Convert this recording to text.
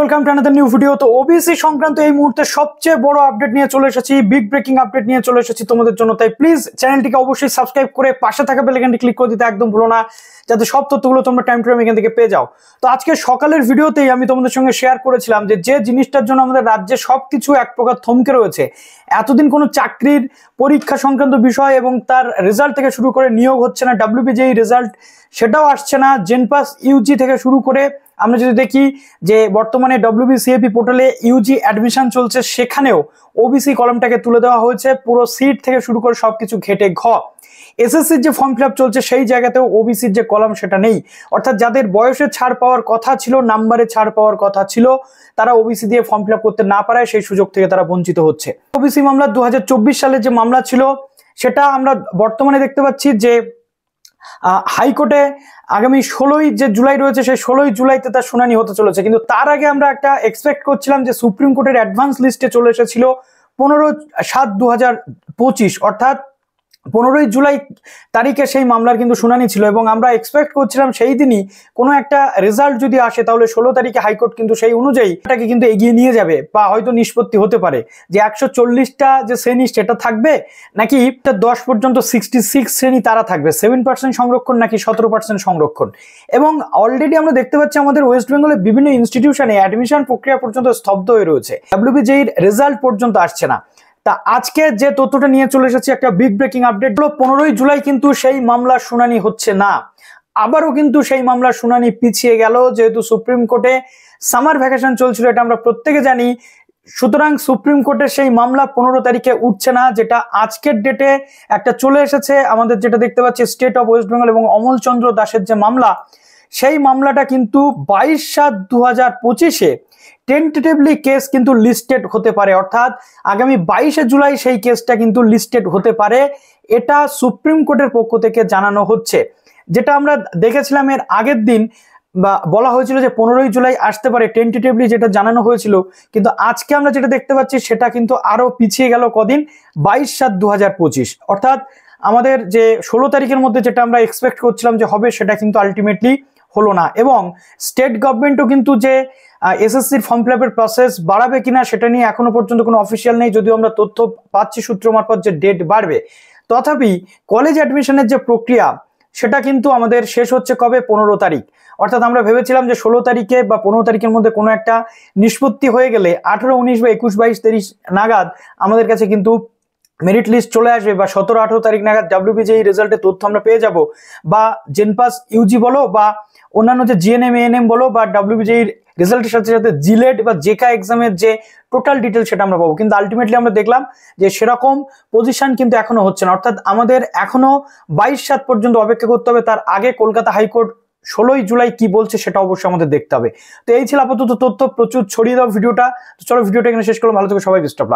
Welcome to another new video. তো OBC সংক্রান্ত এই মুহূর্তে সবচেয়ে বড় আপডেট নিয়ে চলে এসেছি, বিগ ব্রেকিং আপডেট নিয়ে চলে এসেছি তোমাদের জন্য। তাই প্লিজ চ্যানেলটিকে অবশ্যই সাবস্ক্রাইব করে পাশে থাকা বেল আইকনটি ক্লিক করে দিতে একদম ভুলো না, যাতে সব তথ্যগুলো তোমরা টাইম টু টাইম এখান থেকে পেয়ে যাও। তো আজকে সকালের ভিডিওতেই আমি তোমাদের সঙ্গে শেয়ার করেছিলাম যে জিনিসটার জন্য আমাদের রাজ্যে সবকিছু এক প্রকার থমকে রয়েছে। এতদিন কোনো চাকরির পরীক্ষা সংক্রান্ত বিষয় এবং তার রেজাল্ট থেকে শুরু করে নিয়োগ হচ্ছে না, WBJEE রেজাল্ট সেটাও আসছে না, জেনপাস ইউজি থেকে শুরু করে আমরা যদি দেখি যে বর্তমানে WBCAP পোর্টালে ইউজি অ্যাডমিশন চলছে, সেখানেও ওবিসি কলমটাকে তুলে দেওয়া হয়েছে, পুরো সিট থেকে শুরু করে সবকিছু ঘেটে ঘ। এসএসসির যে ফর্ম ফিল আপ চলছে সেই জায়গাতেও ওবিসির যে কলাম সেটা নেই, অর্থাৎ যাদের বয়সে ছাড় পাওয়ার কথা ছিল, নাম্বারে ছাড় পাওয়ার কথা ছিল, তারা ওবিসি দিয়ে ফর্ম ফিল আপ করতে না পারায় সেই সুযোগ থেকে তারা বঞ্চিত হচ্ছে। ওবিসি মামলা 2024 সালে যে মামলা ছিল সেটা আমরা বর্তমানে দেখতে পাচ্ছি যে হাইকোর্টে আগামী 16ই যে জুলাই রয়েছে সেই 16ই জুলাইতে তার শুনানি হতে চলেছে। কিন্তু তার আগে আমরা একটা এক্সপেক্ট করছিলাম যে সুপ্রিম কোর্টের অ্যাডভান্স লিস্টে চলে এসেছিল 15/7/2025, অর্থাৎ 15ই জুলাই তারিখে সেই মামলার কিন্তু শুনানি ছিল এবং আমরা এক্সপেক্ট করছিলাম সেই দিনই কোনো একটা রেজাল্ট যদি আসে তাহলে 16 তারিখে হাইকোর্ট কিন্তু সেই অনুযায়ী এটাকে কিন্তু এগিয়ে নিয়ে যাবে বা হয়তো নিষ্পত্তি হতে পারে যে 140টা যে শ্রেণী সেটা থাকবে নাকি 10 পর্যন্ত 66 শ্রেণী তারা থাকবে, 7% সংরক্ষণ নাকি 17% সংরক্ষণ। এবং অলরেডি আমরা দেখতে পাচ্ছি আমাদের ওয়েস্ট বেঙ্গলের বিভিন্ন ইনস্টিটিউশনে অ্যাডমিশন প্রক্রিয়া পর্যন্ত স্তব্ধ হয়ে রয়েছে, WBJEE রেজাল্ট পর্যন্ত আসছে না। তা আজকে যে তথ্যটা নিয়ে চলে এসেছি একটা বিগ ব্রেকিং আপডেট হলো 15ই জুলাই কিন্তু সেই মামলার শুনানি হচ্ছে না, আবারও কিন্তু সেই মামলার শুনানি পিছিয়ে গেল, যেহেতু সুপ্রিম কোর্টে সামার ভ্যাকেশন চলছিল, এটা আমরা প্রত্যেকে জানি। সুতরাং সুপ্রিম কোর্টের সেই মামলা 15 তারিখে উঠছে না, যেটা আজকের ডেটে একটা চলে এসেছে আমাদের, যেটা দেখতে পাচ্ছি স্টেট অফ ওয়েস্ট বেঙ্গল এবং অমল চন্দ্র দাসের যে মামলা, সেই মামলাটা কিন্তু 22/7/2025-এ টেন্টেটিভলি কেস কিন্তু লিস্টেড হতে পারে, অর্থাৎ আগামী 22শে জুলাই সেই কেসটা কিন্তু লিস্টেড হতে পারে, এটা সুপ্রিম কোর্টের পক্ষ থেকে জানানো হচ্ছে। যেটা আমরা দেখেছিলাম এর আগের দিন বা বলা হয়েছিল যে 15ই জুলাই আসতে পারে টেন্টেটিভলি, যেটা জানানো হয়েছিল, কিন্তু আজকে আমরা যেটা দেখতে পাচ্ছি সেটা কিন্তু আরো পিছিয়ে গেল কদিন, 22/7/2025, অর্থাৎ আমাদের যে 16 তারিখের মধ্যে যেটা আমরা এক্সপেক্ট করছিলাম যে হবে সেটা কিন্তু আলটিমেটলি হলো না। এবং স্টেট গভর্নমেন্টও কিন্তু যে এসএসসির ফর্ম ফিল আপের প্রসেস বাড়াবে কিনা সেটা নিয়ে এখনো পর্যন্ত কোনো অফিসিয়াল নেই, যদিও আমরা তথ্য পাচ্ছি সূত্র মারফত যে ডেট বাড়বে। তথাপি কলেজ অ্যাডমিশনের যে প্রক্রিয়া সেটা কিন্তু আমাদের শেষ হচ্ছে কবে, 15 তারিখ। অর্থাৎ আমরা ভেবেছিলাম যে 16 তারিখে বা 15 তারিখের মধ্যে কোনো একটা নিষ্পত্তি হয়ে গেলে 18, 19 বা 21, 22, 23 নাগাদ আমাদের কাছে কিন্তু মেরিট লিস্ট চলে আসবে বা 17, 18 তারিখ নাগাদ WBJEE রেজাল্টের তথ্য আমরা পেয়ে যাব, বা জেনপাস ইউজি বলো বা অন্যান্য যে জিএনএম এএনএম বলো বা WBJEE রেজাল্টের সাথে সাথে জিলেট বা জেকা এক্সামের যে টোটাল ডিটেল সেটা আমরা পাবো। কিন্তু আলটিমেটলি আমরা দেখলাম যে সেরকম পজিশন কিন্তু এখনো হচ্ছে না, অর্থাৎ আমাদের এখনো 22/7 পর্যন্ত অপেক্ষা করতে হবে। তার আগে কলকাতা হাইকোর্ট 16ই জুলাই কি বলছে সেটা অবশ্যই আমাদের দেখতে হবে। তো এই ছিল আপাতত তথ্য, প্রচুর ছড়িয়ে দাও ভিডিওটা। তো চলো ভিডিওটা এখানে শেষ করলাম, ভালো থেকো সবাই, বেস্ট অফ লাক।